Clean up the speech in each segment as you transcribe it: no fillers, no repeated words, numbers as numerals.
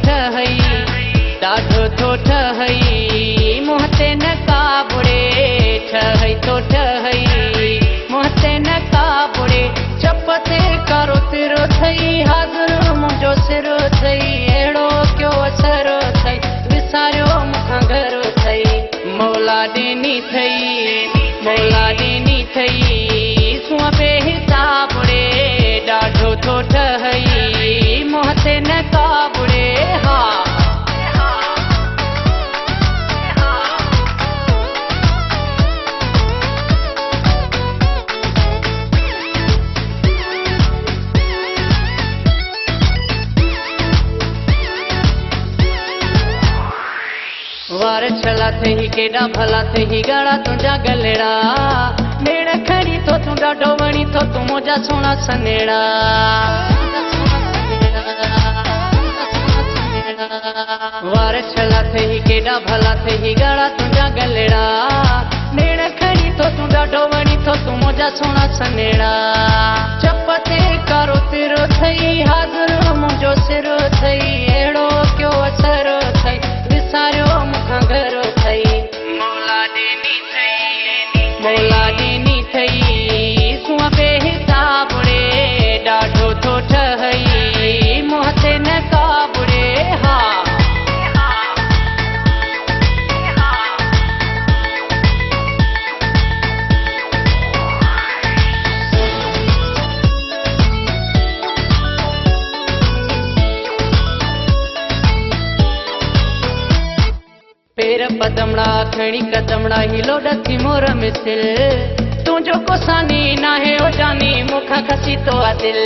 ठहई ॾाढो थो ठहई मुंह ते न काबुड़े ठहई थो ठहई मुंह ते न काबुड़े चप ते कारो तिरो थई हाज़ुर मुंहिंजो सिरो थई अहिड़ो कयो असर थई विसारियो मूंखां घर थई मौला ॾिनी थई सूंहं बेहिसाबुड़े ॾाढो थो ठहई मुंह ते न काबुड़े हा वार छला थे ही केॾा भला थे ही ॻाढ़ा तुंहिंजा गलेड़ा नेड़ खणी थो तूं ॾाढो वणी थो तूं मुंहिंजा सोना सनेड़ा वार छला थे ही केॾा भला थे ही ॻाढ़ा तुंहिंजा गलेड़ा नेड़ खणी थो तूं ॾाढो वणी थो तूं मुंहिंजा सोना सनेड़ा चप ते कारो तिरो थई हाज़ुर मुंहिंजो सिरो थई अहिड़ो कयो असर थई विसारियो मूंखां घर थई मौला ॾिनी थई सूंहं बेहिसाबुड़े ॾाढो थो ठहई मुंह ते न काबुड़े हा पेर पदमड़ा खणी कदमड़ा हिलो डथी मोर मिसिल तुंहिंजो कोसानी नाहे ओ जानी मूंखां खसी तो दिल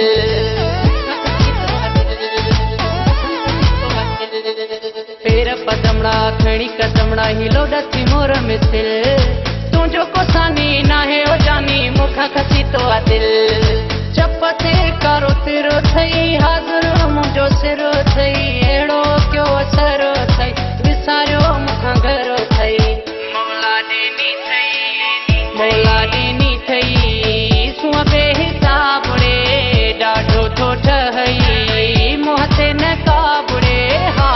पेर पदमड़ा खणी कदमड़ा हिलो डथी मोर मिसिल तुंहिंजो कोसानी नाहे ओ जानी मूंखां खसी तो दिल चप ते कारो तिरो थई हाज़ुर मुंहिंजो सिरो थई अहिड़ो कयो असर थई विसारियो मूंखां घर थई मौला ॾिनी थई सूंहं बेहिसाबुड़े ॾाढो थो ठहई मुंह ते न काबुड़े हा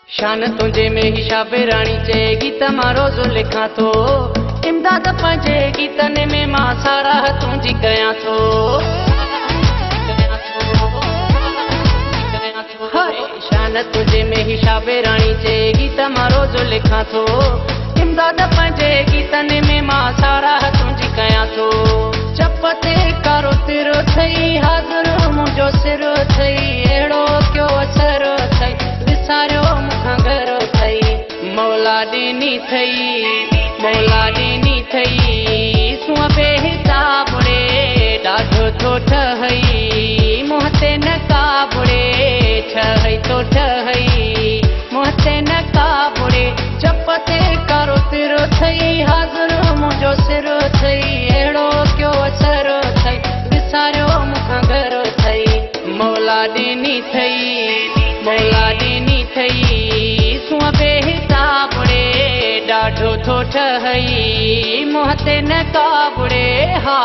शान तुंहिंजे में ही शाबे राणी चए गीत मां रोज़ लिखां थो इमदाद पंहिंजे गीतनि में मां साराह तुंहिंजी कयां थो शान तुंहिंजे में ही शाबे राणी चए गीत मां रोज़ लिखां थो इमदाद पंहिंजे गीतनि में मां साराह तुंहिंजी कयां थो चप ते कारो तिरो थई हाज़ुर मुंहिंजो सिरो थई अहिड़ो कयो असर थई विसारियो मूंखां घर थई मौला ॾिनी थई सूंहं बेहिसाबुड़े ॾाढो थो ठहई मुंह ते न काबुड़े ठहई थो ठहई मुंह ते न काबुड़े चप ते कारो तिरो थई हाज़ुर मुंहिंजो सिरो थई अहिड़ो कयो असर थई विसारियो मूंखां घर थई मौला ॾिनी थई सूंहं बेहिसाबुड़े ॾाढो थो ठहई मुंह ते न काबुड़े हा